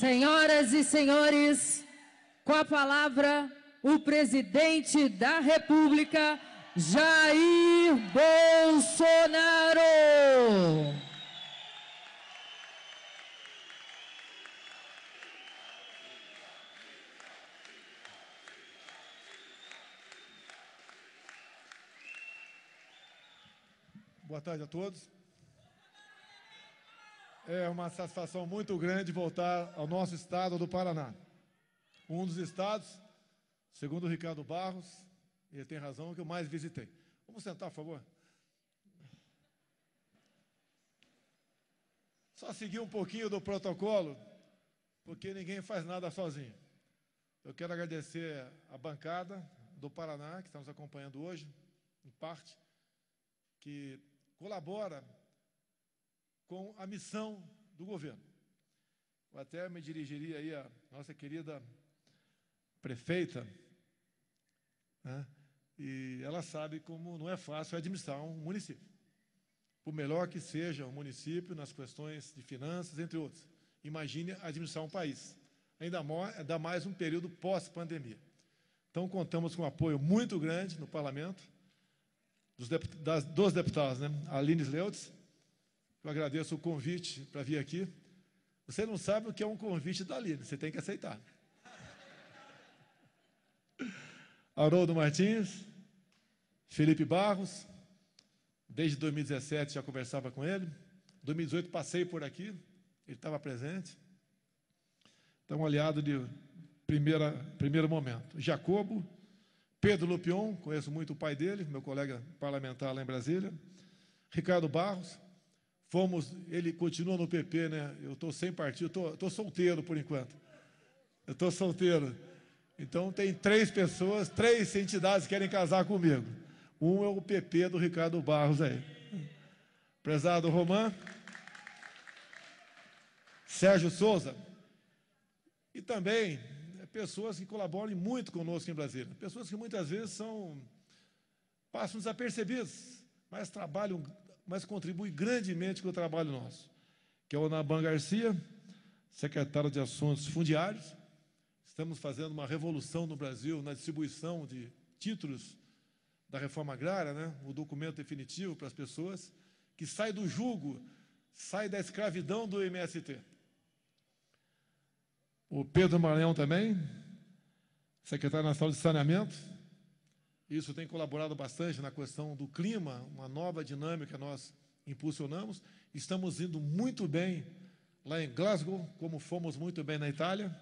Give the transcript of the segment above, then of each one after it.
Senhoras e senhores, com a palavra, o presidente da República, Jair Bolsonaro. Boa tarde a todos. É uma satisfação muito grande voltar ao nosso estado do Paraná. Um dos estados, segundo o Ricardo Barros, ele tem razão, que eu mais visitei. Vamos sentar, por favor. Só seguir um pouquinho do protocolo, porque ninguém faz nada sozinho. Eu quero agradecer a bancada do Paraná, que está nos acompanhando hoje, em parte, que colabora com a missão do governo. Eu até me dirigiria aí à nossa querida prefeita, né? E ela sabe como não é fácil administrar um município. Por melhor que seja um município nas questões de finanças, entre outros. Imagine administrar um país, ainda mais um período pós-pandemia. Então, contamos com um apoio muito grande no parlamento, dos deputados, né? Aline Sleutz, eu agradeço o convite para vir aqui. Você não sabe o que é um convite da Aline, você tem que aceitar. Haroldo Martins, Felipe Barros, desde 2017 já conversava com ele, 2018 passei por aqui, ele estava presente. Então, um aliado de primeiro momento. Jacobo, Pedro Lupion, conheço muito o pai dele, meu colega parlamentar lá em Brasília. Ricardo Barros, ele continua no PP, né? Eu estou sem partido, estou solteiro por enquanto. Eu estou solteiro. Então, tem 3 pessoas, 3 entidades que querem casar comigo. Um é o PP do Ricardo Barros aí. Prezado Romã, Sérgio Souza, e também pessoas que colaboram muito conosco em Brasília. Pessoas que muitas vezes passam desapercebidas, mas contribuem grandemente com o trabalho nosso. Que é o Naban Garcia, secretário de Assuntos Fundiários. Estamos fazendo uma revolução no Brasil na distribuição de títulos da reforma agrária, né? O documento definitivo para as pessoas, que sai do jugo, sai da escravidão do MST. O Pedro Maranhão também, secretário nacional de saneamento. Isso tem colaborado bastante na questão do clima, uma nova dinâmica nós impulsionamos. Estamos indo muito bem lá em Glasgow, como fomos muito bem na Itália.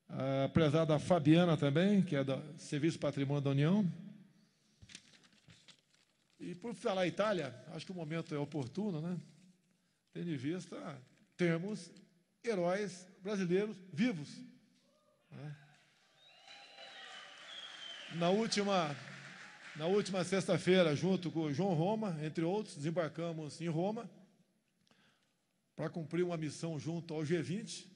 A prezada Fabiana também, que é do Serviço Patrimônio da União. E por falar Itália, acho que o momento é oportuno, né? Tendo em vista termos heróis brasileiros vivos. Né? Na última sexta-feira, junto com o João Roma, entre outros, desembarcamos em Roma para cumprir uma missão junto ao G20.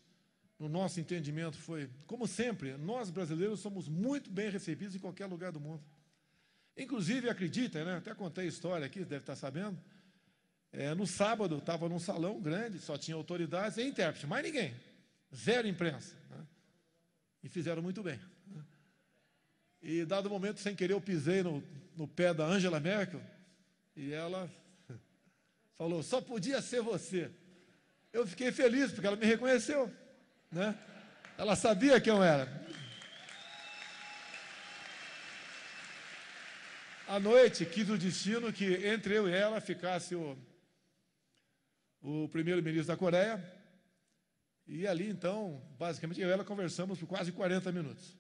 No nosso entendimento foi, como sempre, nós brasileiros somos muito bem recebidos em qualquer lugar do mundo. Inclusive, acreditem, né? Até contei a história aqui, deve estar sabendo. No sábado, estava num salão grande, só tinha autoridades e intérprete, mais ninguém. 0 imprensa. Né? E fizeram muito bem. Né? E, dado momento, sem querer, eu pisei no pé da Angela Merkel e ela falou, só podia ser você. Eu fiquei feliz, porque ela me reconheceu. Né? Ela sabia quem eu era. À noite, quis o destino que entre eu e ela ficasse o primeiro-ministro da Coreia, e ali, então, basicamente, eu e ela conversamos por quase 40 minutos.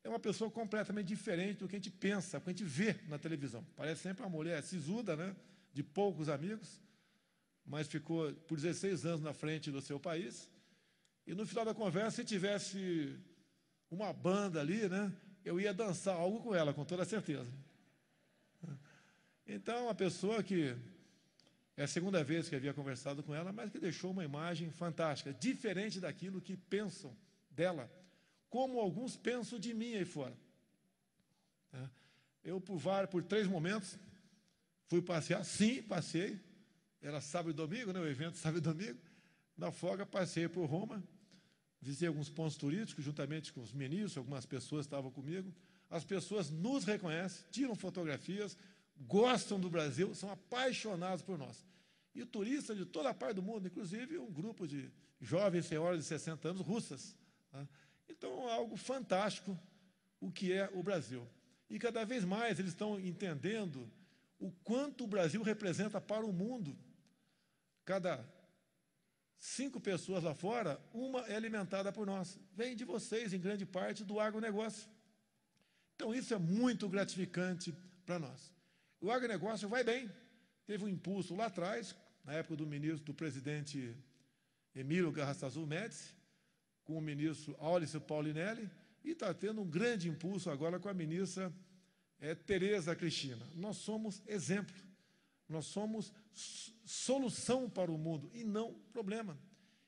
É uma pessoa completamente diferente do que a gente pensa, do que a gente vê na televisão. Parece sempre uma mulher sisuda, né, de poucos amigos, mas ficou por 16 anos na frente do seu país, e no final da conversa, se tivesse uma banda ali, né, eu ia dançar algo com ela, com toda certeza. Então, uma pessoa que é a segunda vez que havia conversado com ela, mas que deixou uma imagem fantástica, diferente daquilo que pensam dela, como alguns pensam de mim aí fora. Eu, por 3 momentos, fui passear, sim, passei, era sábado e domingo, né, o evento sábado e domingo, na folga passei por Roma, visitei alguns pontos turísticos, juntamente com os ministros, algumas pessoas estavam comigo. As pessoas nos reconhecem, tiram fotografias, gostam do Brasil, são apaixonados por nós. E turistas de toda a parte do mundo, inclusive um grupo de jovens senhoras de 60 anos, russas. Tá? Então, é algo fantástico o que é o Brasil. E cada vez mais eles estão entendendo o quanto o Brasil representa para o mundo. Cada 5 pessoas lá fora, uma é alimentada por nós. Vem de vocês, em grande parte, do agronegócio. Então, isso é muito gratificante para nós. O agronegócio vai bem. Teve um impulso lá atrás, na época do presidente Emílio Garrastazu Médici, com o ministro Aulice Paulinelli, e está tendo um grande impulso agora com a ministra Tereza Cristina. Nós somos exemplo, nós somos solução para o mundo e não problema.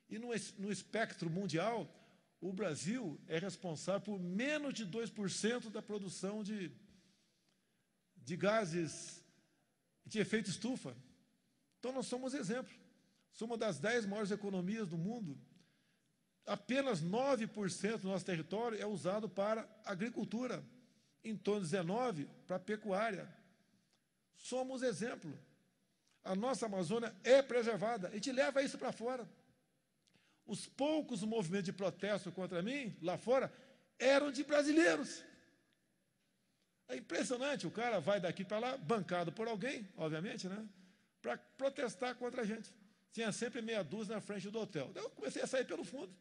E no espectro mundial, o Brasil é responsável por menos de 2% da produção de gases de efeito estufa. Então, nós somos exemplo. Somos uma das 10 maiores economias do mundo. Apenas 9% do nosso território é usado para agricultura, em torno de 19% para pecuária. Somos exemplo. A nossa Amazônia é preservada. A gente leva isso para fora. Os poucos movimentos de protesto contra mim, lá fora, eram de brasileiros. É impressionante, o cara vai daqui para lá, bancado por alguém, obviamente, né, para protestar contra a gente. Tinha sempre meia dúzia na frente do hotel. Daí eu comecei a sair pelo fundo.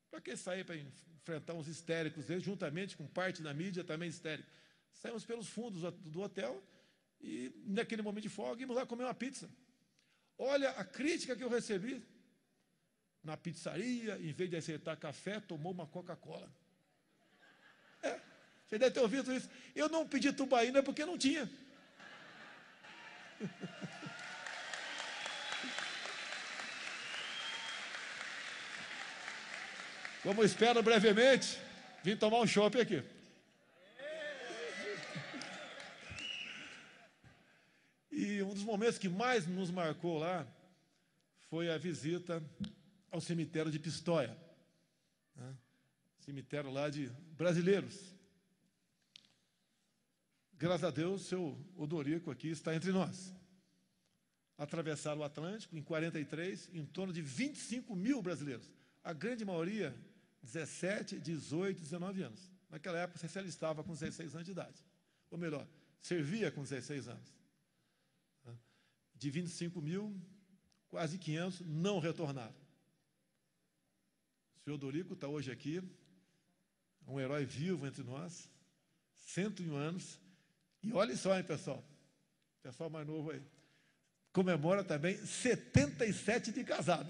Para que sair para enfrentar uns histéricos deles, juntamente com parte da mídia também histérica? Saímos pelos fundos do hotel e, naquele momento de folga, íamos lá comer uma pizza. Olha a crítica que eu recebi. Na pizzaria, em vez de aceitar café, tomou uma Coca-Cola. Você deve ter ouvido isso. Eu não pedi tubaína porque não tinha. Como espero brevemente, vim tomar um chopp aqui. E um dos momentos que mais nos marcou lá foi a visita ao cemitério de Pistoia, né? Cemitério lá de brasileiros. Graças a Deus, seu Odorico aqui está entre nós. Atravessaram o Atlântico, em 43, em torno de 25 mil brasileiros. A grande maioria, 17, 18, 19 anos. Naquela época, você se alistava com 16 anos de idade. Ou melhor, servia com 16 anos. De 25 mil, quase 500 não retornaram. O senhor Odorico está hoje aqui, um herói vivo entre nós, 101 anos. E olha só, hein, pessoal, pessoal mais novo aí, comemora também 77 de casado.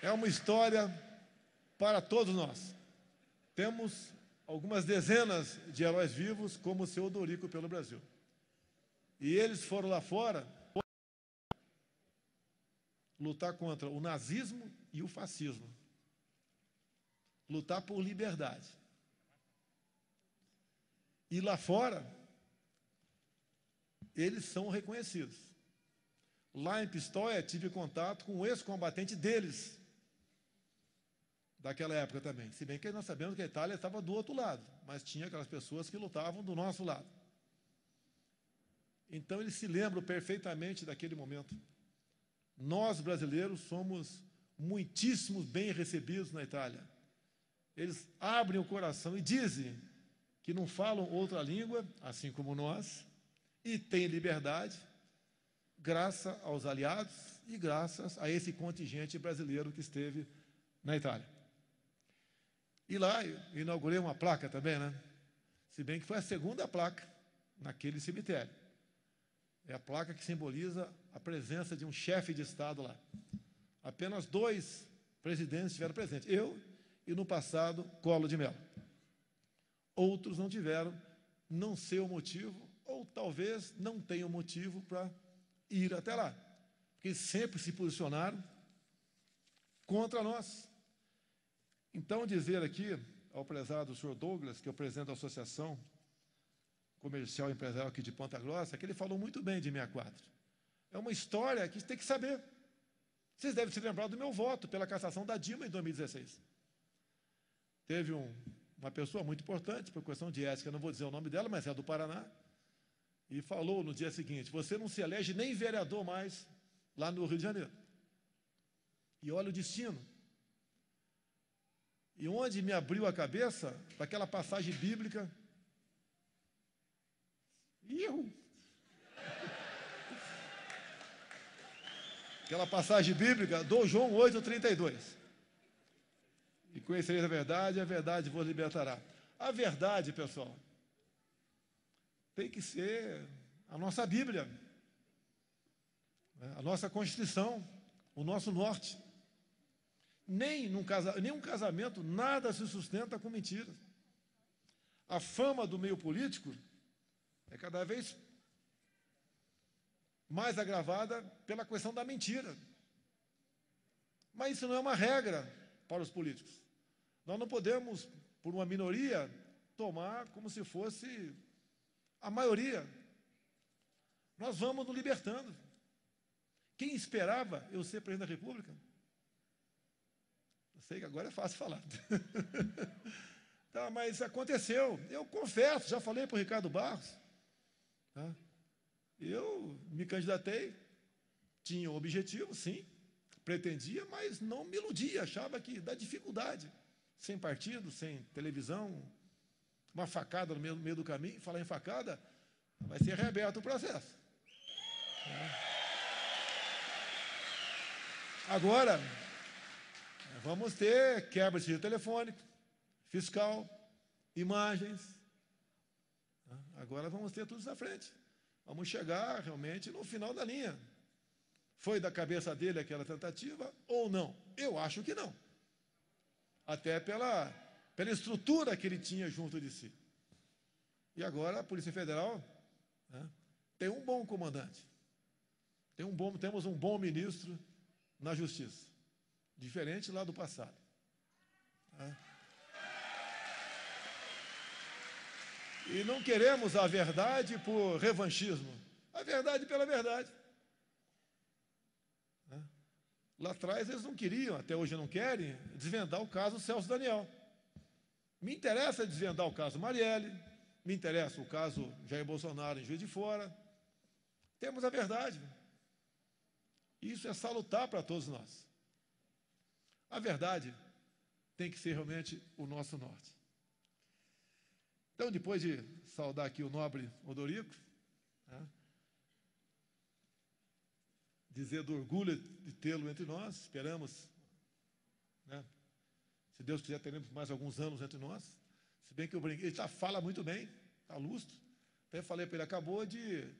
É uma história para todos nós. Temos algumas dezenas de heróis vivos, como o seu Odorico pelo Brasil. E eles foram lá fora lutar contra o nazismo e o fascismo. Lutar por liberdade. E lá fora, eles são reconhecidos. Lá em Pistoia, tive contato com um ex-combatente deles, daquela época também. Se bem que nós sabemos que a Itália estava do outro lado, mas tinha aquelas pessoas que lutavam do nosso lado. Então, eles se lembram perfeitamente daquele momento. Nós, brasileiros, somos muitíssimos bem recebidos na Itália. Eles abrem o coração e dizem que não falam outra língua, assim como nós, e têm liberdade, graças aos aliados e graças a esse contingente brasileiro que esteve na Itália. E lá eu inaugurei uma placa também, né? Se bem que foi a segunda placa naquele cemitério. É a placa que simboliza a presença de um chefe de Estado lá. Apenas 2 presidentes estiveram presentes. Eu e, no passado, Collor de Mello. Outros não tiveram, não sei o motivo, ou talvez não tenham motivo para ir até lá. Porque eles sempre se posicionaram contra nós. Então, dizer aqui ao prezado senhor Douglas, que é o presidente da associação comercial empresarial aqui de Ponta Grossa, que ele falou muito bem de 64. É uma história que tem que saber. Vocês devem se lembrar do meu voto pela cassação da Dilma em 2016. Teve uma pessoa muito importante, por questão de ética, não vou dizer o nome dela, mas é do Paraná, e falou no dia seguinte: você não se elege nem vereador mais lá no Rio de Janeiro. E olha o destino. E onde me abriu a cabeça, daquela passagem bíblica, aquela passagem bíblica do João 8,32. E conhecereis a verdade vos libertará. A verdade, pessoal, tem que ser a nossa Bíblia, a nossa Constituição, o nosso norte. Nenhum casamento, nada se sustenta com mentiras. A fama do meio político é cada vez mais agravada pela questão da mentira. Mas isso não é uma regra para os políticos. Nós não podemos, por uma minoria, tomar como se fosse a maioria. Nós vamos nos libertando. Quem esperava eu ser presidente da República? Eu sei que agora é fácil falar. Tá, mas aconteceu. Eu confesso, já falei para o Ricardo Barros. Tá? Eu me candidatei, tinha um objetivo, sim, pretendia, mas não me iludia, achava que dá dificuldade. Sem partido, sem televisão, uma facada no meio do caminho. Falar em facada, vai ser reaberto o processo. Agora, vamos ter quebra de sigilo telefônico, fiscal, imagens. Agora vamos ter tudo isso na frente. Vamos chegar realmente no final da linha. Foi da cabeça dele aquela tentativa ou não? Eu acho que não. Até pela estrutura que ele tinha junto de si. E agora a Polícia Federal, né, tem um bom comandante. Temos um bom ministro na Justiça. Diferente lá do passado. Né? E não queremos a verdade por revanchismo. A verdade pela verdade. Né? Lá atrás eles não queriam, até hoje não querem, desvendar o caso Celso Daniel. Me interessa desvendar o caso Marielle, me interessa o caso Jair Bolsonaro em Juiz de Fora. Temos a verdade. Isso é salutar para todos nós. A verdade tem que ser realmente o nosso norte. Então, depois de saudar aqui o nobre Odorico, né, dizer do orgulho de tê-lo entre nós, esperamos, né, se Deus quiser, teremos mais alguns anos entre nós, se bem que eu brinquei, ele fala muito bem, está lustro, até falei para ele, acabou de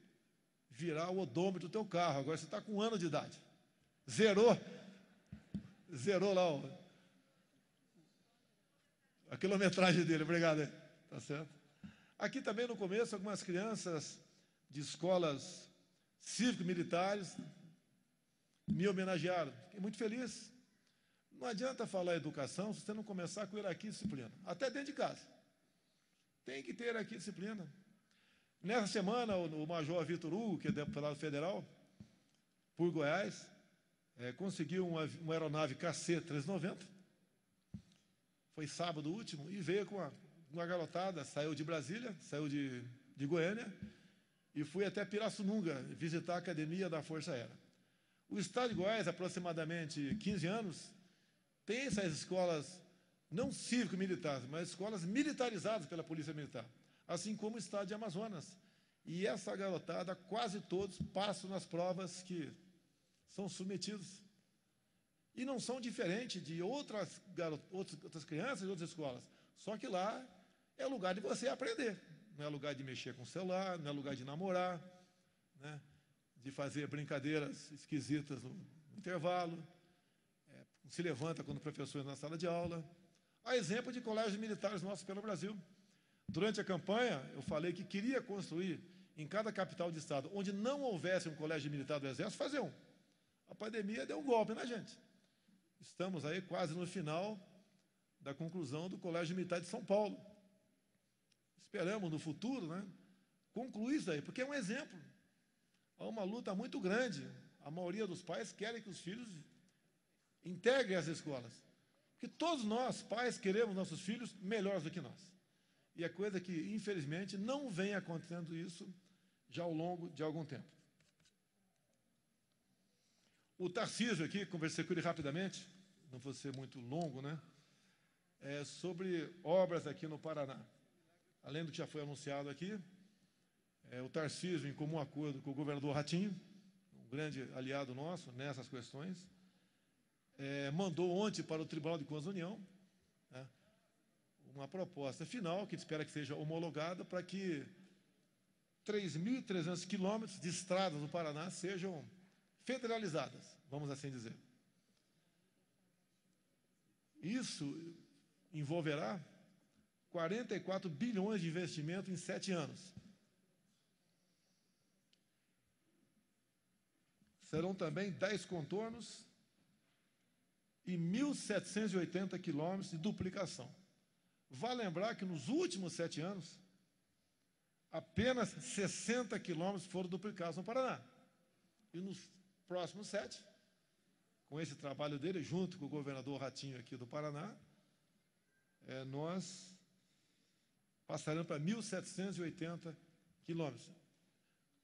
virar o odômetro do teu carro, agora você está com 1 ano de idade, zerou lá a quilometragem dele, obrigado. Tá certo? Aqui também no começo, algumas crianças de escolas cívico-militares me homenagearam. Fiquei muito feliz. Não adianta falar educação se você não começar com hierarquia e disciplina. Até dentro de casa. Tem que ter hierarquia e disciplina. Nessa semana, o Major Vitor Hugo, que é deputado federal, por Goiás, conseguiu uma aeronave KC-390. Foi sábado último e veio com uma garotada, saiu de Brasília, saiu de Goiânia, e fui até Pirassununga visitar a Academia da Força Aérea. O Estado de Goiás, aproximadamente 15 anos, tem essas escolas, não cívico-militares, mas escolas militarizadas pela Polícia Militar, assim como o Estado de Amazonas. E essa garotada, quase todos, passam nas provas que são submetidos. E não são diferentes de outras crianças de outras escolas. Só que lá é lugar de você aprender. Não é lugar de mexer com o celular, não é lugar de namorar, né, de fazer brincadeiras esquisitas no intervalo, se levanta quando o professor está na sala de aula. Há exemplo de colégios militares nossos pelo Brasil. Durante a campanha, eu falei que queria construir em cada capital de estado, onde não houvesse um colégio militar do Exército, fazer um. A pandemia deu um golpe na gente. Estamos aí quase no final da conclusão do Colégio Militar de São Paulo. Esperamos no futuro, né, concluir isso aí, porque é um exemplo. Há uma luta muito grande. A maioria dos pais querem que os filhos integrem as escolas. Porque todos nós, pais, queremos nossos filhos melhores do que nós. E é coisa que, infelizmente, não vem acontecendo isso já ao longo de algum tempo. O Tarcísio aqui, conversei com ele rapidamente, não vou ser muito longo, né? Sobre obras aqui no Paraná. Além do que já foi anunciado aqui, o Tarcísio, em comum acordo com o governador Ratinho, um grande aliado nosso nessas questões, mandou ontem para o Tribunal de Contas da União, né, uma proposta final, que espera que seja homologada, para que 3.300 quilômetros de estradas do Paraná sejam federalizadas, vamos assim dizer. Isso envolverá 44 bilhões de investimento em 7 anos. Serão também 10 contornos e 1.780 quilômetros de duplicação. Vale lembrar que nos últimos 7 anos, apenas 60 quilômetros foram duplicados no Paraná. E nos próximos 7, com esse trabalho dele, junto com o governador Ratinho aqui do Paraná, nós passaremos para 1.780 quilômetros.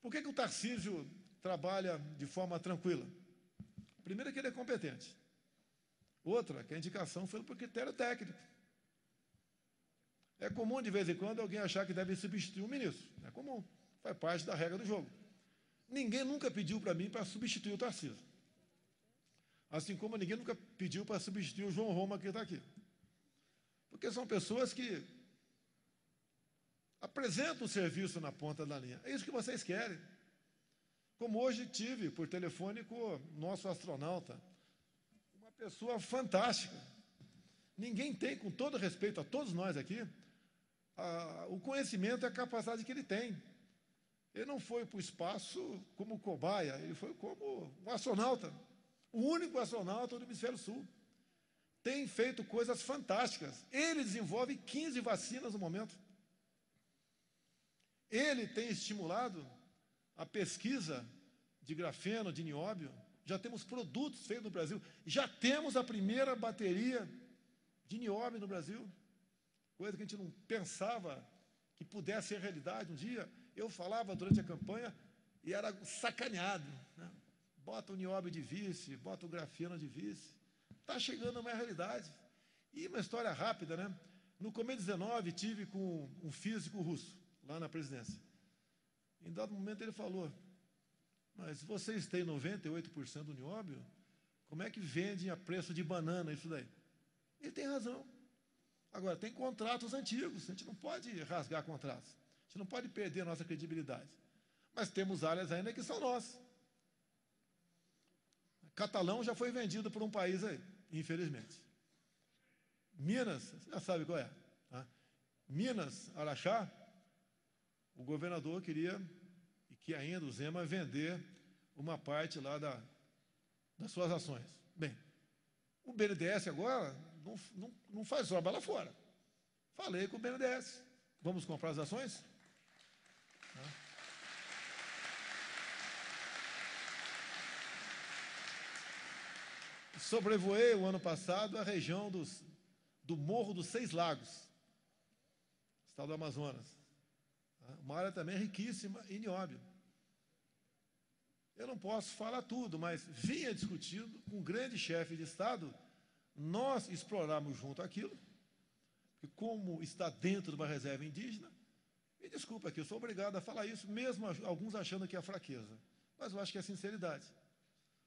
Por que o Tarcísio trabalha de forma tranquila? Primeiro, é que ele é competente. Outra, que a indicação foi por critério técnico. É comum, de vez em quando, alguém achar que deve substituir um ministro. É comum, faz parte da regra do jogo. Ninguém nunca pediu para mim para substituir o Tarcísio. Assim como ninguém nunca pediu para substituir o João Roma, que está aqui. Porque são pessoas que apresentam o serviço na ponta da linha. É isso que vocês querem. Como hoje tive por telefone com o nosso astronauta, uma pessoa fantástica. Ninguém tem, com todo respeito a todos nós aqui, o conhecimento e a capacidade que ele tem. Ele não foi para o espaço como cobaia, ele foi como um astronauta, o único astronauta do Hemisfério Sul. Tem feito coisas fantásticas. Ele desenvolve 15 vacinas no momento. Ele tem estimulado a pesquisa de grafeno, de nióbio. Já temos produtos feitos no Brasil. Já temos a primeira bateria de nióbio no Brasil. Coisa que a gente não pensava que pudesse ser realidade um dia. Eu falava durante a campanha e era sacaneado, né? Bota o nióbio de vice, bota o grafeno de vice. Está chegando a uma realidade. E uma história rápida, né? No começo de 19, tive com um físico russo, lá na presidência. Em dado momento ele falou, mas vocês têm 98% do nióbio? Como é que vendem a preço de banana isso daí? Ele tem razão. Agora, tem contratos antigos, a gente não pode rasgar contratos. A gente não pode perder a nossa credibilidade. Mas temos áreas ainda que são nossas. Catalão já foi vendido por um país aí, infelizmente. Minas, você já sabe qual é. Tá? Minas, Araxá, o governador queria, e que ainda o Zema, vender uma parte lá das suas ações. Bem, o BNDES agora não faz obra lá fora. Falei com o BNDES. Vamos comprar as ações? Sobrevoei o ano passado a região do Morro dos 6 Lagos, estado do Amazonas. Uma área também riquíssima em nióbio. Eu não posso falar tudo, mas vinha discutindo com um grande chefe de Estado, nós explorarmos junto aquilo, e como está dentro de uma reserva indígena, me desculpa aqui, eu sou obrigado a falar isso, mesmo alguns achando que é fraqueza, mas eu acho que é sinceridade.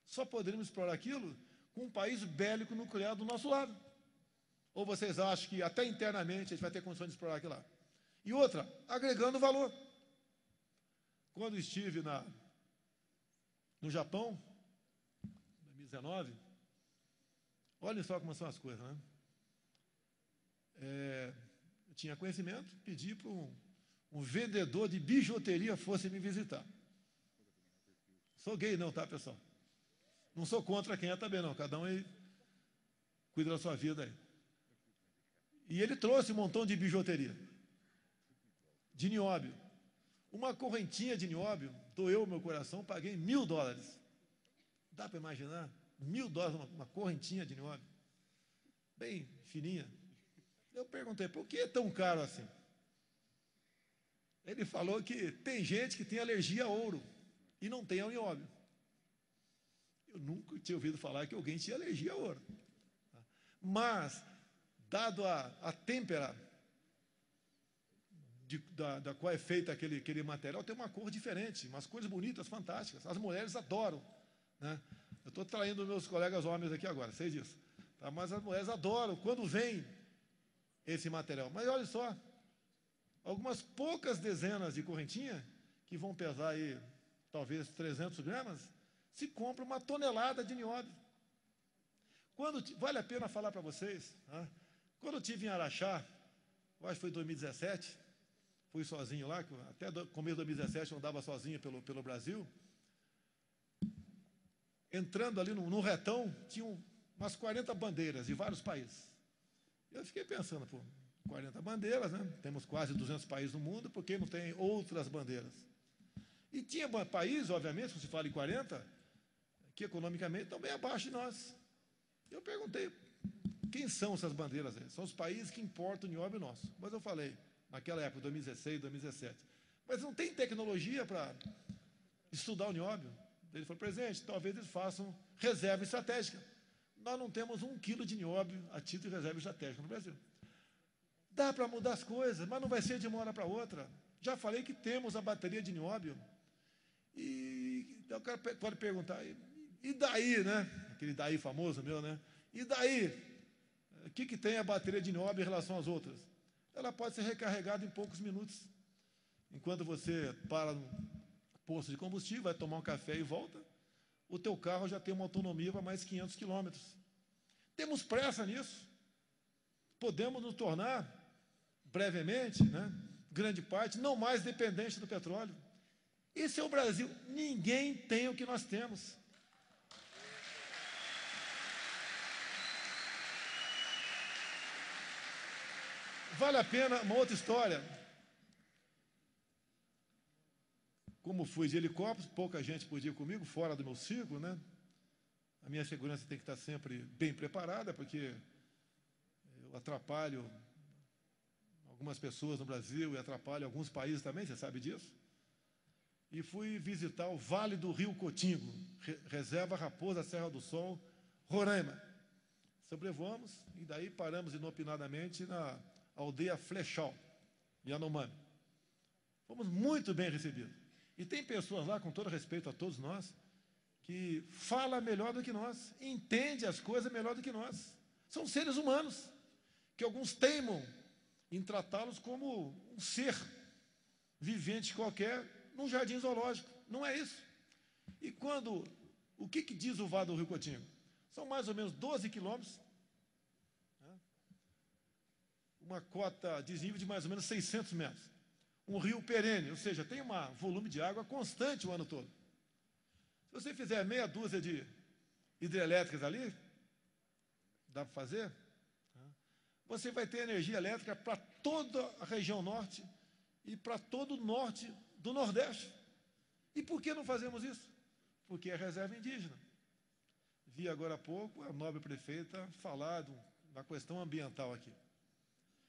Só poderíamos explorar aquilo com um país bélico nuclear do nosso lado. Ou vocês acham que até internamente a gente vai ter condições de explorar aquilo lá? E outra, agregando valor. Quando estive no Japão, em 2019, olhem só como são as coisas, né? Eu tinha conhecimento, pedi para um vendedor de bijuteria fosse me visitar. Sou gay não, tá, pessoal? Não sou contra quem é também, não. Cada um aí cuida da sua vida aí. E ele trouxe um montão de bijuteria, de nióbio. Uma correntinha de nióbio, doeu o meu coração, paguei $1.000. Dá para imaginar? $1.000, uma correntinha de nióbio, bem fininha. Eu perguntei, por que é tão caro assim? Ele falou que tem gente que tem alergia a ouro e não tem ao nióbio. Eu nunca tinha ouvido falar que alguém tinha alergia a ouro. Mas, dado a têmpera da qual é feito aquele material, tem uma cor diferente, umas cores bonitas, fantásticas. As mulheres adoram, né? Eu estou traindo meus colegas homens aqui agora, sei disso. Tá? Mas as mulheres adoram quando vem esse material. Mas olha só, algumas poucas dezenas de correntinha, que vão pesar aí, talvez 300 gramas, se compra 1 tonelada de nióbio. Vale a pena falar para vocês, né? Quando eu estive em Araxá, eu acho que foi em 2017, fui sozinho lá, até começo de 2017 eu andava sozinho pelo Brasil. Entrando ali no retão, tinham umas 40 bandeiras de vários países. Eu fiquei pensando, pô, 40 bandeiras, né? Temos quase 200 países no mundo, por que não tem outras bandeiras? E tinha países, obviamente, se se fala em 40, que economicamente estão bem abaixo de nós. Eu perguntei, quem são essas bandeiras aí? São os países que importam o nióbio nosso. Mas eu falei, naquela época, 2016, 2017, mas não tem tecnologia para estudar o nióbio? Ele falou, presidente, talvez eles façam reserva estratégica. Nós não temos 1 quilo de nióbio a título de reserva estratégica no Brasil. Dá para mudar as coisas, mas não vai ser de uma hora para outra. Já falei que temos a bateria de nióbio. E o cara pode perguntar, e daí, né? Aquele daí famoso meu, né? E daí? O que tem a bateria de nióbio em relação às outras? Ela pode ser recarregada em poucos minutos. Enquanto você para no posto de combustível, vai tomar um café e volta, o teu carro já tem uma autonomia para mais 500 quilômetros. Temos pressa nisso. Podemos nos tornar, brevemente, né, grande parte, não mais dependente do petróleo. Esse é o Brasil. Ninguém tem o que nós temos. Vale a pena uma outra história. Como fui de helicóptero, pouca gente podia ir comigo, fora do meu círculo, né? A minha segurança tem que estar sempre bem preparada, porque eu atrapalho algumas pessoas no Brasil e atrapalho alguns países também, você sabe disso. E fui visitar o Vale do Rio Cotingo, Reserva Raposa Serra do Sol, Roraima. Sobrevoamos e daí paramos inopinadamente na aldeia Flechal, Yanomami. Fomos muito bem recebidos. E tem pessoas lá, com todo respeito a todos nós, que fala melhor do que nós, entende as coisas melhor do que nós. São seres humanos, que alguns teimam em tratá-los como um ser vivente qualquer num jardim zoológico. Não é isso. E o que diz o Vale do Rio Cotingo? São mais ou menos 12 quilômetros, né? Uma cota de desnível de mais ou menos 600 metros. Um rio perene, ou seja, tem um volume de água constante o ano todo. Se você fizer meia dúzia de hidrelétricas ali, dá para fazer, você vai ter energia elétrica para toda a região norte e para todo o norte do Nordeste. E por que não fazemos isso? Porque é reserva indígena. Vi agora há pouco a nobre prefeita falar da questão ambiental aqui.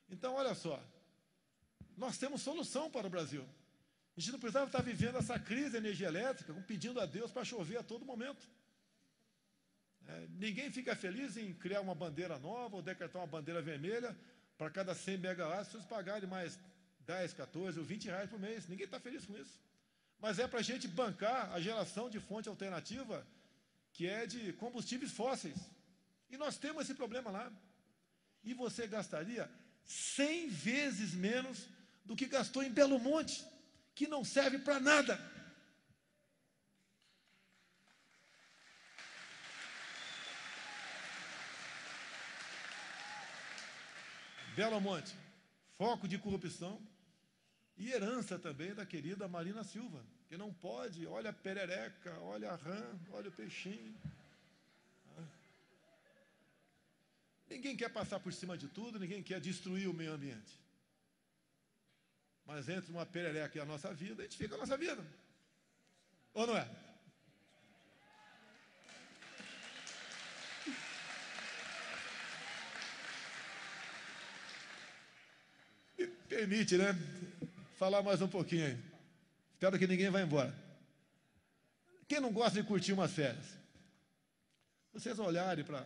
Então, olha só, nós temos solução para o Brasil. A gente não precisava estar vivendo essa crise de energia elétrica, pedindo a Deus para chover a todo momento. Ninguém fica feliz em criar uma bandeira nova ou decretar uma bandeira vermelha para cada 100 megawatts, vocês pagarem mais 10, 14 ou 20 reais por mês. Ninguém está feliz com isso. Mas é para a gente bancar a geração de fonte alternativa, que é de combustíveis fósseis. E nós temos esse problema lá. E você gastaria 100 vezes menos do que gastou em Belo Monte, que não serve para nada. Belo Monte, foco de corrupção e herança também da querida Marina Silva, que não pode, olha a perereca, olha a rã, olha o peixinho. Ninguém quer passar por cima de tudo, ninguém quer destruir o meio ambiente. Mas entre uma perereca e a nossa vida, a gente fica a nossa vida. Ou não é? Me permite, né? Falar mais um pouquinho aí. Espero que ninguém vá embora. Quem não gosta de curtir umas férias? Vocês olharem para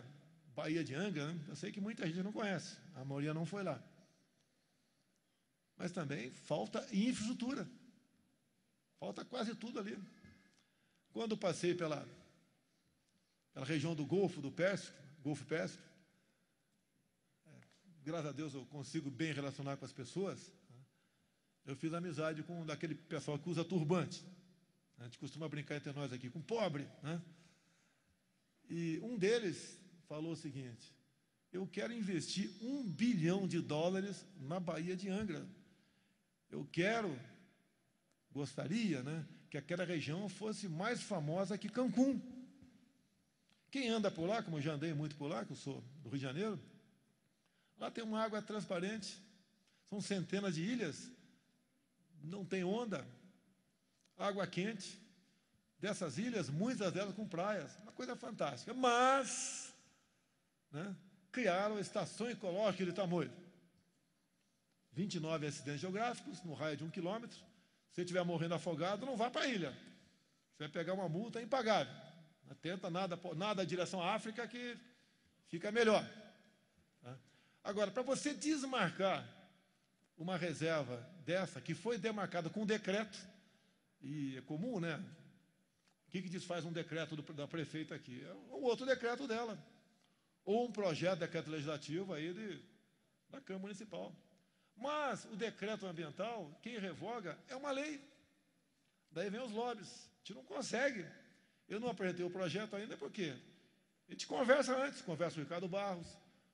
Baía de Angra, né? Eu sei que muita gente não conhece, a maioria não foi lá. Mas também falta infraestrutura. Falta quase tudo ali. Quando passei pela região do Golfo Pérsico, graças a Deus eu consigo bem relacionar com as pessoas. Eu fiz amizade com daquele pessoal que usa turbante. A gente costuma brincar entre nós aqui, com pobre, né? E um deles falou o seguinte: eu quero investir $1 bilhão na Baía de Angra. Eu gostaria, né, que aquela região fosse mais famosa que Cancún. Quem anda por lá, como eu já andei muito por lá, que eu sou do Rio de Janeiro, lá tem uma água transparente, são centenas de ilhas, não tem onda, água quente. Dessas ilhas, muitas delas com praias, uma coisa fantástica. Mas, né, criaram a Estação Ecológica de Tamoio. 29 acidentes geográficos, no raio de 1 quilômetro. Se você estiver morrendo afogado, não vá para a ilha. Você vai pegar uma multa impagável. Não tenta nada em direção à África, que fica melhor. Agora, para você desmarcar uma reserva dessa, que foi demarcada com um decreto, e é comum, né? O que desfaz um decreto da prefeita aqui? É um outro decreto dela. Ou um projeto de decreto legislativo aí da Câmara Municipal. Mas o decreto ambiental, quem revoga, é uma lei. Daí vem os lobbies. A gente não consegue. Eu não apresentei o projeto ainda, por quê? A gente conversa antes, conversa com o Ricardo Barros,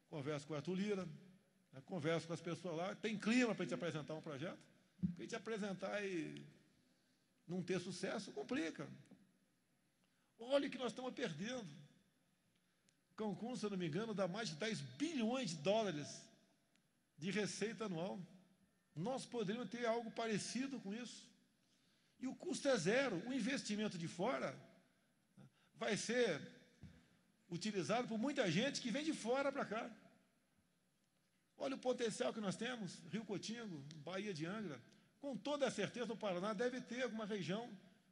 conversa com o Arthur Lira, né, conversa com as pessoas lá. Tem clima para a gente apresentar um projeto? Para a gente apresentar e não ter sucesso, complica. Olha o que nós estamos perdendo. Cancún, se eu não me engano, dá mais de $10 bilhões de receita anual. Nós poderíamos ter algo parecido com isso. E o custo é zero. O investimento de fora vai ser utilizado por muita gente que vem de fora para cá. Olha o potencial que nós temos. Rio Cotingo, Baía de Angra. Com toda a certeza, o Paraná deve ter alguma região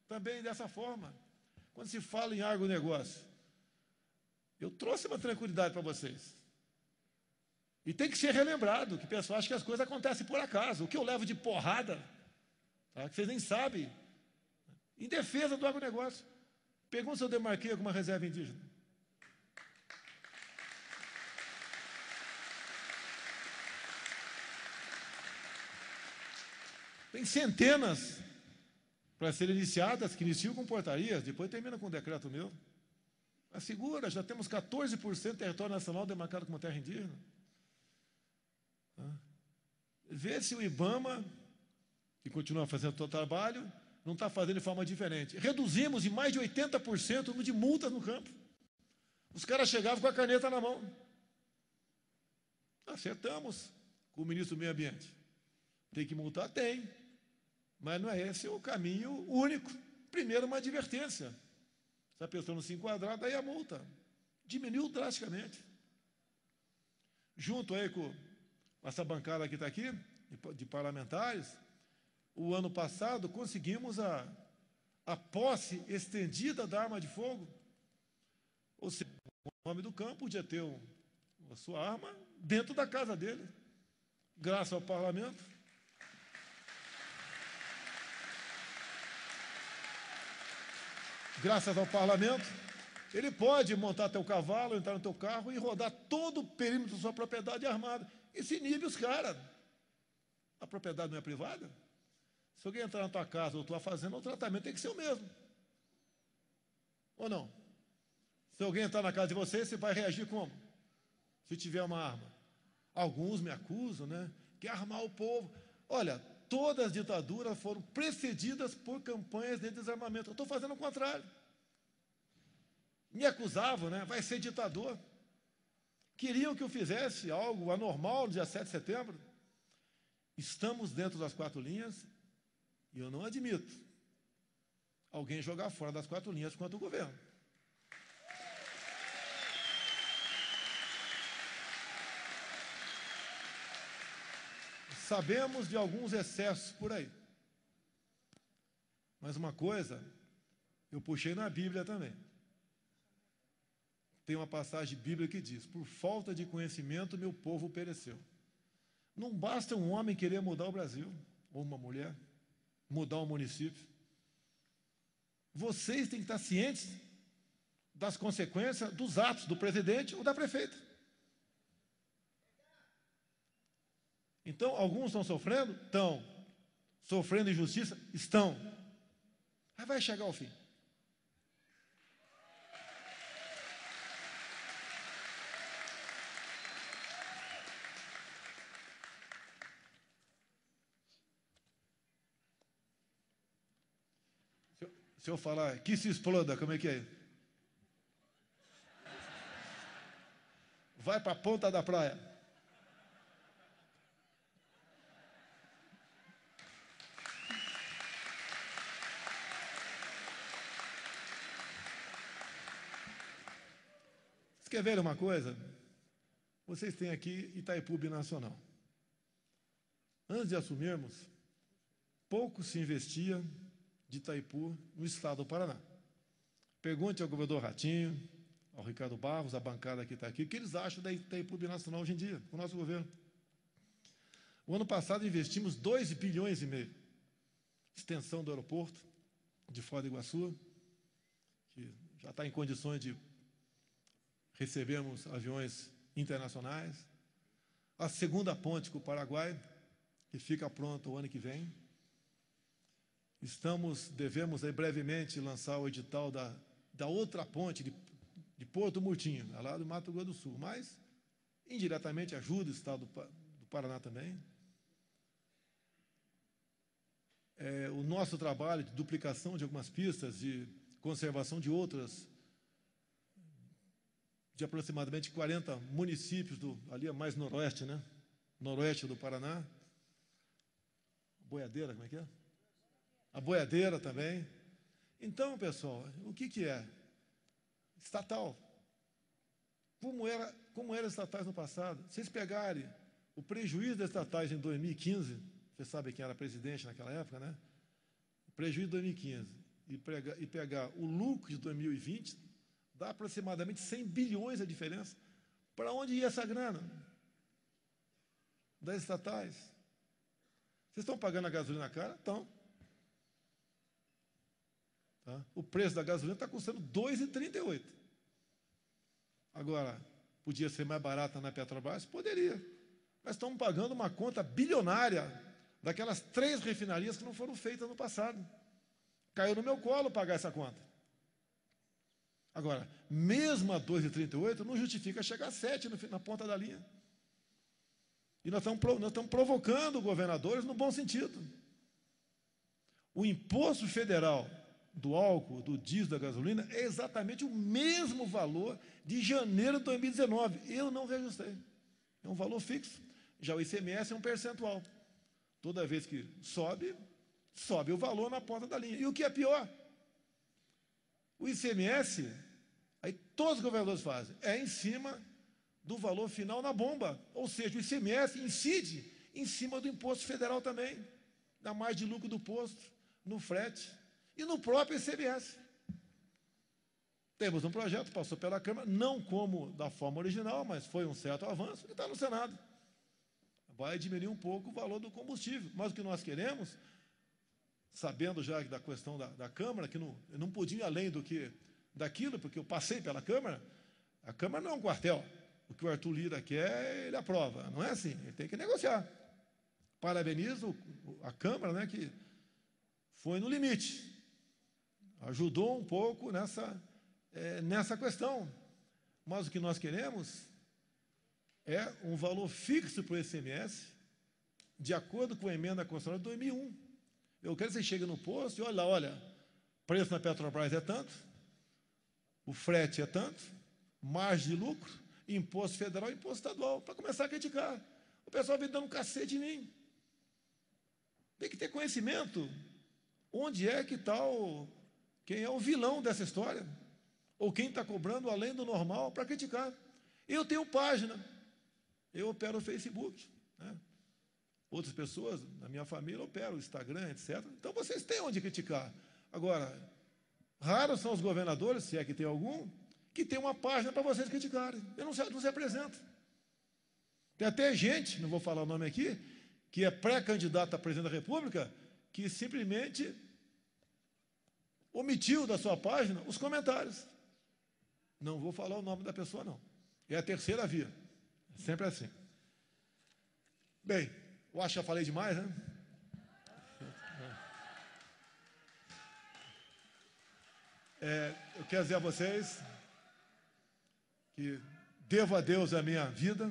também dessa forma. Quando se fala em agronegócio, eu trouxe uma tranquilidade para vocês. E tem que ser relembrado, que o pessoal acha que as coisas acontecem por acaso. O que eu levo de porrada, tá, que vocês nem sabem, em defesa do agronegócio. Pergunta se eu demarquei alguma reserva indígena. Tem centenas para serem iniciadas, que iniciam com portarias, depois termina com um decreto meu. Assegura, já temos 14% do território nacional demarcado como terra indígena. Vê se o IBAMA, que continua fazendo o seu trabalho, não está fazendo de forma diferente. Reduzimos em mais de 80% o número de multas no campo. Os caras chegavam com a caneta na mão. Acertamos com o ministro do Meio Ambiente. Tem que multar? Tem. Mas não é esse o caminho único. Primeiro, uma advertência. Se a pessoa não se enquadrar, daí a multa diminuiu drasticamente. Junto aí com essa bancada que está aqui, de parlamentares, o ano passado conseguimos a posse estendida da arma de fogo. Ou seja, o homem do campo podia ter a sua arma dentro da casa dele, graças ao parlamento. Graças ao parlamento, ele pode montar teu cavalo, entrar no teu carro e rodar todo o perímetro da sua propriedade armada. Isso inibe os caras. A propriedade não é privada? Se alguém entrar na tua casa ou tua fazenda, o tratamento tem que ser o mesmo. Ou não? Se alguém entrar na casa de você, você vai reagir como? Se tiver uma arma. Alguns me acusam, né? Que é armar o povo. Olha, todas as ditaduras foram precedidas por campanhas de desarmamento. Eu estou fazendo o contrário. Me acusavam, né? Vai ser ditador. Queriam que eu fizesse algo anormal no dia 7 de setembro. Estamos dentro das 4 linhas e eu não admito alguém jogar fora das 4 linhas contra o governo. Sabemos de alguns excessos por aí. Mas uma coisa, eu puxei na Bíblia também. Tem uma passagem bíblica que diz: por falta de conhecimento, meu povo pereceu. Não basta um homem querer mudar o Brasil, ou uma mulher, mudar o município. Vocês têm que estar cientes das consequências dos atos do presidente ou da prefeita. Então, alguns estão sofrendo? Estão. Sofrendo injustiça? Estão. Aí vai chegar ao fim. Se eu falar que se exploda, como é que é? Vai para a ponta da praia. Vocês querem ver uma coisa? Vocês têm aqui Itaipu Binacional. Antes de assumirmos, pouco se investia de Itaipu no estado do Paraná. Pergunte ao governador Ratinho, ao Ricardo Barros, a bancada que está aqui, o que eles acham da Itaipu Binacional hoje em dia, com o nosso governo. O ano passado investimos 2,5 bilhões. Extensão do aeroporto de Foz do Iguaçu, que já está em condições de recebermos aviões internacionais. A segunda ponte com o Paraguai, que fica pronta o ano que vem. Devemos aí brevemente lançar o edital da outra ponte de Porto Murtinho, lá do Mato Grosso do Sul, mas indiretamente ajuda o estado do Paraná também. O nosso trabalho de duplicação de algumas pistas, de conservação de outras, de aproximadamente 40 municípios, ali é mais noroeste, né? Noroeste do Paraná. Boiadeira, como é que é? A boiadeira também. Então, pessoal, o que é? Estatal. Como eram estatais no passado? Vocês pegarem o prejuízo das estatais em 2015, vocês sabem quem era presidente naquela época, né? O prejuízo de 2015 e pegar o lucro de 2020, dá aproximadamente 100 bilhões a diferença. Para onde ia essa grana? Das estatais. Vocês estão pagando a gasolina cara? Estão. Tá? O preço da gasolina está custando R$ 2,38. Agora, podia ser mais barata na Petrobras? Poderia. Mas estamos pagando uma conta bilionária daquelas 3 refinarias que não foram feitas no passado. Caiu no meu colo pagar essa conta. Agora, mesmo a 2,38 não justifica chegar a 7 na ponta da linha. E nós estamos provocando governadores no bom sentido. O imposto federal do álcool, do diesel, da gasolina, é exatamente o mesmo valor de janeiro de 2019. Eu não reajustei. É um valor fixo. Já o ICMS é um percentual. Toda vez que sobe o valor na ponta da linha. E o que é pior? O ICMS, aí todos os governadores fazem, é em cima do valor final na bomba. Ou seja, o ICMS incide em cima do imposto federal também, na margem de lucro do posto, no frete e no próprio ICMS. Temos um projeto, passou pela Câmara, não como da forma original, mas foi um certo avanço, que está no Senado. Vai diminuir um pouco o valor do combustível. Mas o que nós queremos, sabendo já da questão da Câmara, que eu não podia ir além daquilo, porque eu passei pela Câmara, a Câmara não é um quartel. O que o Arthur Lira quer, ele aprova. Não é assim, ele tem que negociar. Parabenizo a Câmara, né, que foi no limite. Ajudou um pouco nessa questão. Mas o que nós queremos é um valor fixo para o ICMS, de acordo com a emenda constitucional de 2001. Eu quero que você chegue no posto e olha, preço na Petrobras é tanto, o frete é tanto, margem de lucro, imposto federal e imposto estadual, para começar a criticar. O pessoal vem dando um cacete em mim. Tem que ter conhecimento. Onde é que está quem é o vilão dessa história? Ou quem está cobrando além do normal para criticar? Eu tenho página, eu opero o Facebook, né? Outras pessoas na minha família operam o Instagram, etc. Então, vocês têm onde criticar. Agora, raros são os governadores, se é que tem algum, que tem uma página para vocês criticarem. Eu não se apresento. Tem até gente, não vou falar o nome aqui, que é pré-candidato a presidente da República, que simplesmente omitiu da sua página os comentários. Não vou falar o nome da pessoa, não. É a terceira via. É sempre assim. Bem, eu acho que já falei demais, né? Eu quero dizer a vocês que devo a Deus a minha vida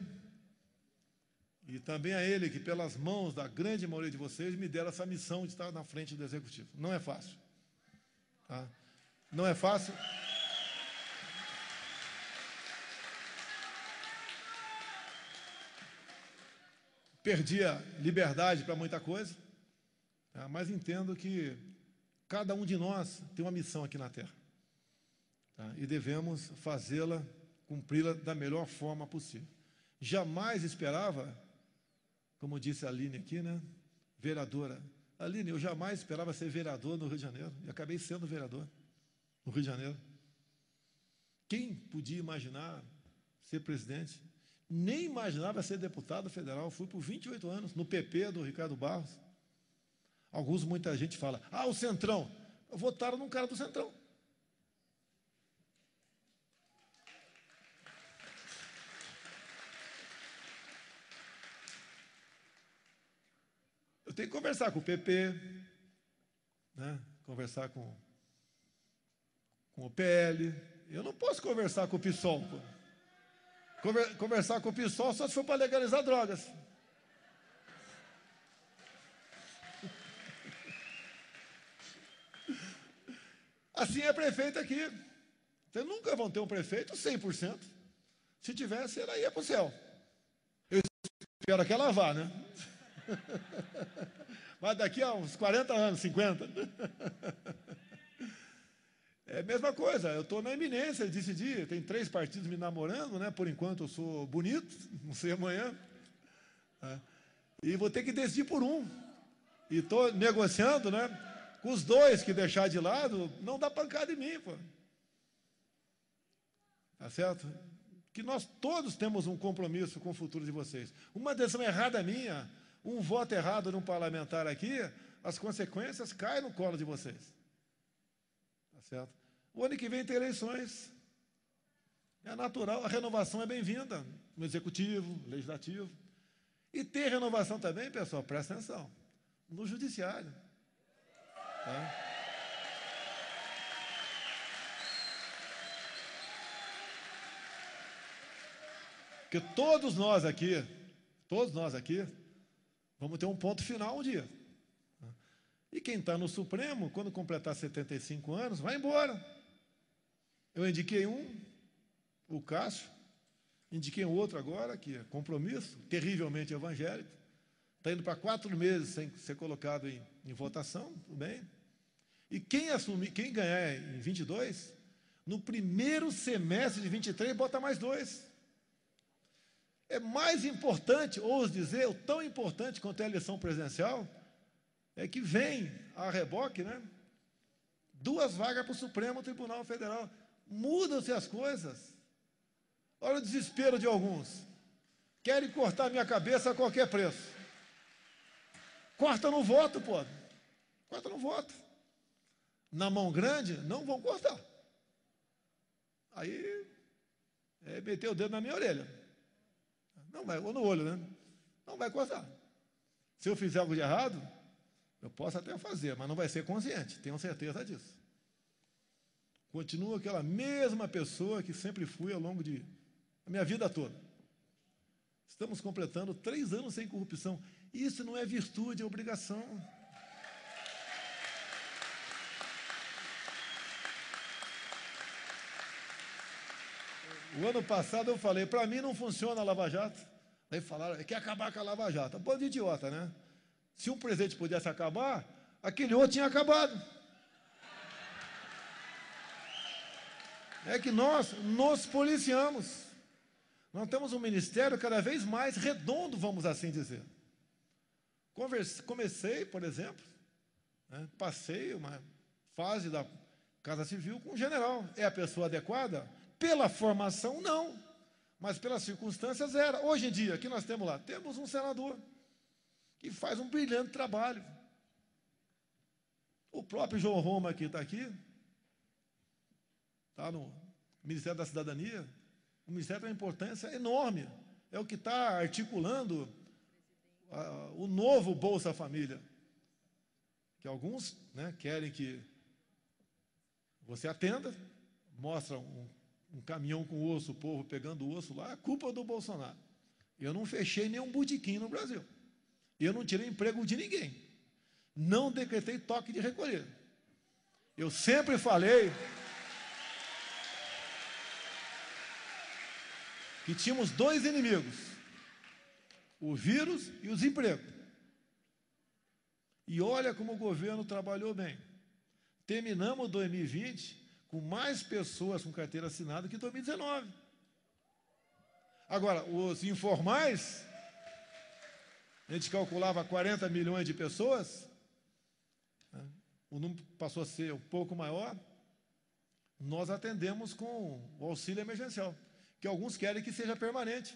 e também a Ele que, pelas mãos da grande maioria de vocês, me deram essa missão de estar na frente do Executivo. Não é fácil. Tá? Não é fácil. Perdi a liberdade para muita coisa, tá? Mas entendo que cada um de nós tem uma missão aqui na Terra, tá? E devemos fazê-la, cumpri-la da melhor forma possível. Jamais esperava, como disse a Aline aqui, né? Vereadora. Aline, eu jamais esperava ser vereador no Rio de Janeiro, e acabei sendo vereador no Rio de Janeiro. Quem podia imaginar ser presidente? Nem imaginava ser deputado federal. Fui por 28 anos, no PP do Ricardo Barros. Muita gente fala, o Centrão. Votaram num cara do Centrão. Eu tenho que conversar com o PP, né? Conversar com o PL. Eu não posso conversar com o PSOL, pô. Conversar com o PSOL só se for para legalizar drogas. Assim é prefeito aqui. Vocês nunca vão ter um prefeito 100%. Se tivesse, ela ia para o céu. Eu espero que ela vá, né? Mas daqui a uns 40 anos, 50. É a mesma coisa, eu estou na iminência de decidir, tem 3 partidos me namorando, né? Por enquanto eu sou bonito, não sei amanhã, né? E vou ter que decidir por um, e estou negociando, né? Com os 2 que deixar de lado, não dá pancada em mim, pô. Tá certo? Que nós todos temos um compromisso com o futuro de vocês. Uma decisão errada minha, um voto errado num parlamentar aqui, as consequências caem no colo de vocês. Tá certo? O ano que vem tem eleições. É natural, a renovação é bem-vinda no Executivo, Legislativo. E tem renovação também, pessoal, presta atenção, no Judiciário. Tá? Porque todos nós aqui, vamos ter um ponto final um dia. E quem está no Supremo, quando completar 75 anos, vai embora. Eu indiquei um, o Cássio, indiquei um outro agora, que é compromisso, terrivelmente evangélico, está indo para 4 meses sem ser colocado em votação, tudo bem. E quem ganhar em 22, no primeiro semestre de 23, bota mais 2. É mais importante, ouso dizer, ou tão importante quanto é a eleição presidencial, é que vem a reboque, né? 2 vagas para o Supremo Tribunal Federal. Mudam-se as coisas. Olha o desespero de alguns. Querem cortar minha cabeça a qualquer preço. Corta no voto, pô. Corta no voto. Na mão grande, não vão cortar. Aí, meter o dedo na minha orelha. Não vai, ou no olho, né? Não vai cortar. Se eu fizer algo de errado, eu posso até fazer, mas não vai ser consciente, tenho certeza disso. Continuo aquela mesma pessoa que sempre fui ao longo da minha vida toda. Estamos completando 3 anos sem corrupção. Isso não é virtude, é obrigação. O ano passado eu falei, para mim não funciona a Lava Jato. Aí falaram, quer acabar com a Lava Jato. Bando de idiota, né? Se um presidente pudesse acabar, aquele outro tinha acabado. É que nós nos policiamos. Nós temos um ministério cada vez mais redondo, vamos assim dizer. Comecei, por exemplo, né, passei uma fase da Casa Civil com um general. É a pessoa adequada? Pela formação, não. Mas pelas circunstâncias, era. Hoje em dia, o que nós temos lá? Temos um senador que faz um brilhante trabalho. O próprio João Roma, que está aqui, está no Ministério da Cidadania. O Ministério tem uma importância enorme. É o que está articulando o novo Bolsa Família. Que alguns, né, querem que você atenda, mostra um caminhão com osso, o povo pegando o osso lá, a culpa do Bolsonaro. Eu não fechei nenhum botequim no Brasil. Eu não tirei emprego de ninguém. Não decretei toque de recolher. Eu sempre falei que tínhamos dois inimigos, o vírus e o desemprego. E olha como o governo trabalhou bem. Terminamos 2020 com mais pessoas com carteira assinada que 2019. Agora, os informais, a gente calculava 40 milhões de pessoas, né? O número passou a ser um pouco maior. Nós atendemos com o auxílio emergencial, que alguns querem que seja permanente.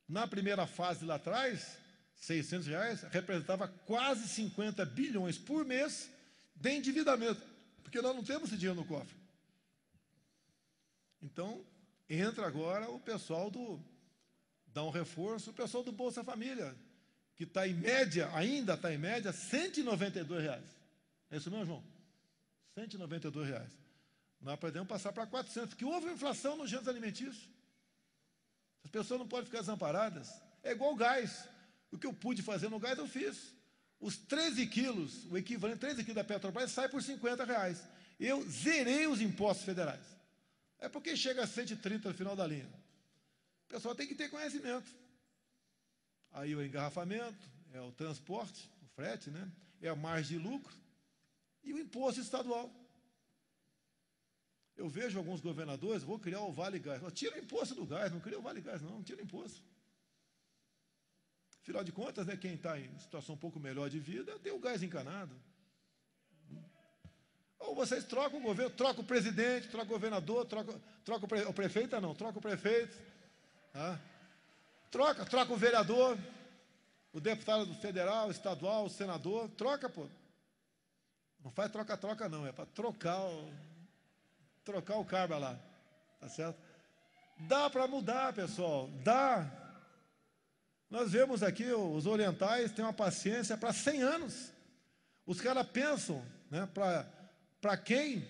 Na primeira fase lá atrás, R$600 representava quase 50 bilhões por mês de endividamento, porque nós não temos esse dinheiro no cofre. Então, entra agora o pessoal dá um reforço, o pessoal do Bolsa Família, que está em média, ainda está em média, R$192. É isso mesmo, João? R$192. Nós podemos passar para 400, porque houve inflação nos gêneros alimentícios. As pessoas não podem ficar desamparadas. É igual o gás. O que eu pude fazer no gás, eu fiz. Os 13 quilos, o equivalente a 13 quilos da Petrobras, sai por R$50. Eu zerei os impostos federais. É porque chega a 130 no final da linha. O pessoal tem que ter conhecimento. Aí o engarrafamento, é o transporte, o frete, né? É a margem de lucro e o imposto estadual. Eu vejo alguns governadores, vou criar o Vale Gás. Tira o imposto do gás, não cria o Vale Gás, não, tira o imposto. Afinal de contas, né, quem está em situação um pouco melhor de vida, tem o gás encanado. Ou vocês trocam o governo, trocam o presidente, trocam o governador, troca o prefeito, não, troca o prefeito. Tá? Troca o vereador, o deputado federal, estadual, o senador, troca, pô. Não faz troca-troca, não, é para trocar o cabra lá, tá certo? Dá para mudar, pessoal, dá. Nós vemos aqui, os orientais têm uma paciência para 100 anos. Os caras pensam, né, para quem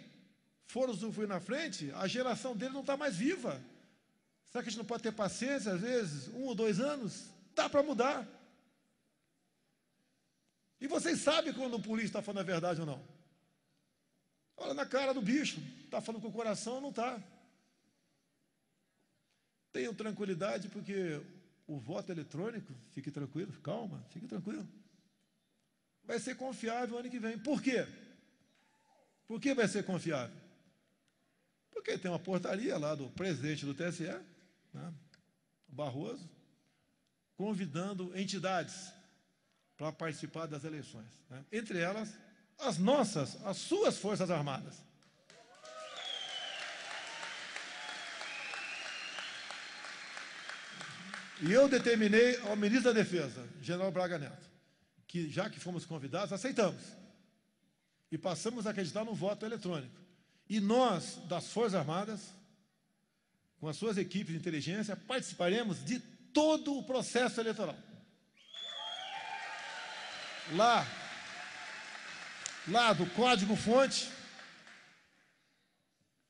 for usufruir na frente, a geração dele não está mais viva. Será que a gente não pode ter paciência, às vezes, 1 ou 2 anos? Dá para mudar. E vocês sabem quando um político está falando a verdade ou não. Olha na cara do bicho, está falando com o coração ou não está. Tenham tranquilidade, porque o voto eletrônico, fique tranquilo, calma, fique tranquilo. Vai ser confiável ano que vem. Por quê? Por que vai ser confiável? Porque tem uma portaria lá do presidente do TSE, né, o Barroso, convidando entidades para participar das eleições, né? Entre elas, as suas Forças Armadas. E eu determinei ao ministro da Defesa, General Braga Neto, que já que fomos convidados, aceitamos. E passamos a acreditar no voto eletrônico. E nós, das Forças Armadas, com as suas equipes de inteligência, participaremos de todo o processo eleitoral. Lá do código-fonte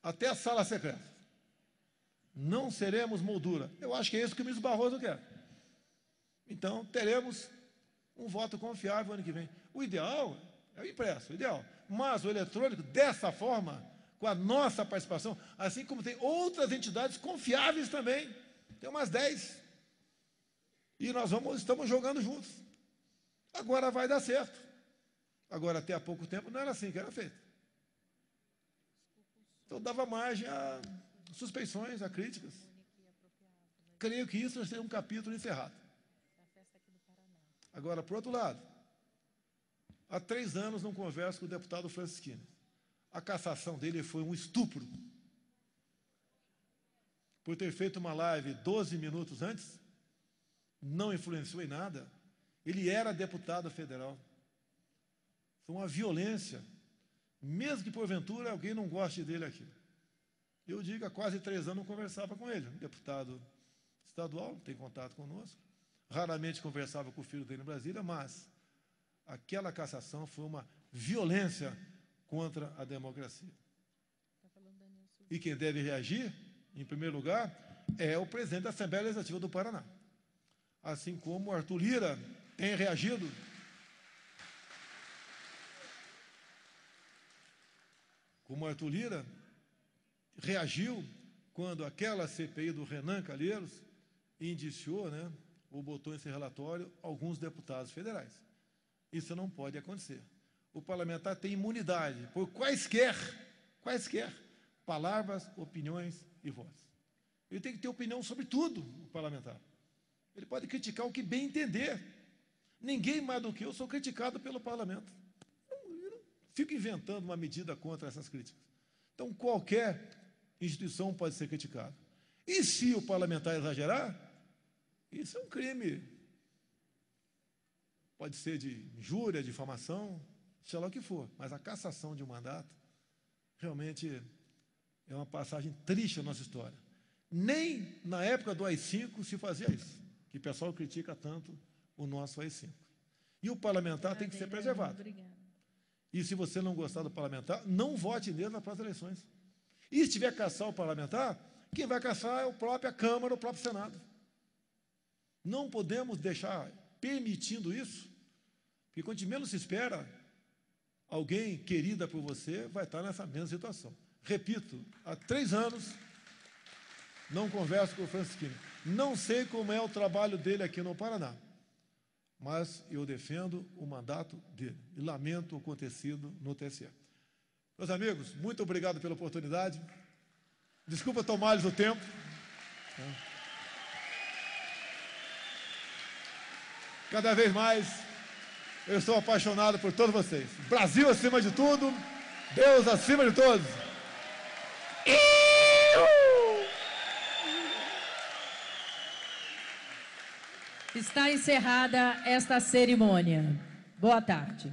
até a sala secreta. Não seremos moldura. Eu acho que é isso que o ministro Barroso quer. Então, teremos um voto confiável ano que vem. O ideal é o impresso, o ideal. Mas o eletrônico, dessa forma, com a nossa participação, assim como tem outras entidades confiáveis também, tem umas 10. E nós estamos jogando juntos. Agora vai dar certo. Agora, até há pouco tempo, não era assim que era feito. Então, dava margem a suspeições, a críticas. Creio que isso seja um capítulo encerrado. Agora, por outro lado, há 3 anos não converso com o deputado Francisquini. A cassação dele foi um estupro. Por ter feito uma live 12 minutos antes, não influenciou em nada. Ele era deputado federal. Foi uma violência, mesmo que porventura alguém não goste dele aqui. Eu digo, há quase 3 anos não conversava com ele, um deputado estadual, tem contato conosco, raramente conversava com o filho dele em Brasília, mas aquela cassação foi uma violência contra a democracia. E quem deve reagir, em primeiro lugar, é o presidente da Assembleia Legislativa do Paraná. Assim como o Arthur Lira tem reagido. Como o Arthur Lira reagiu quando aquela CPI do Renan Calheiros indiciou, ou botou nesse relatório, alguns deputados federais. Isso não pode acontecer. O parlamentar tem imunidade por quaisquer palavras, opiniões e vozes. Ele tem que ter opinião sobre tudo, o parlamentar. Ele pode criticar o que bem entender. Ninguém mais do que eu sou criticado pelo parlamento. Eu não fico inventando uma medida contra essas críticas. Então, qualquer instituição pode ser criticada. E se o parlamentar exagerar, isso é um crime. Pode ser de injúria, difamação, sei lá o que for. Mas a cassação de um mandato realmente é uma passagem triste na nossa história. Nem na época do AI-5 se fazia isso, que o pessoal critica tanto o nosso AI-5. E o parlamentar tem que ser preservado. E se você não gostar do parlamentar, não vote nele nas próximas eleições. E se tiver que caçar o parlamentar, quem vai caçar é a própria Câmara, o próprio Senado. Não podemos deixar permitindo isso, porque quando menos se espera, alguém querida por você vai estar nessa mesma situação. Repito, há 3 anos não converso com o Francisquini. Não sei como é o trabalho dele aqui no Paraná, mas eu defendo o mandato dele e lamento o acontecido no TSE. Meus amigos, muito obrigado pela oportunidade. Desculpa tomar-lhes o tempo. Cada vez mais, eu estou apaixonado por todos vocês. Brasil acima de tudo, Deus acima de todos. Está encerrada esta cerimônia. Boa tarde.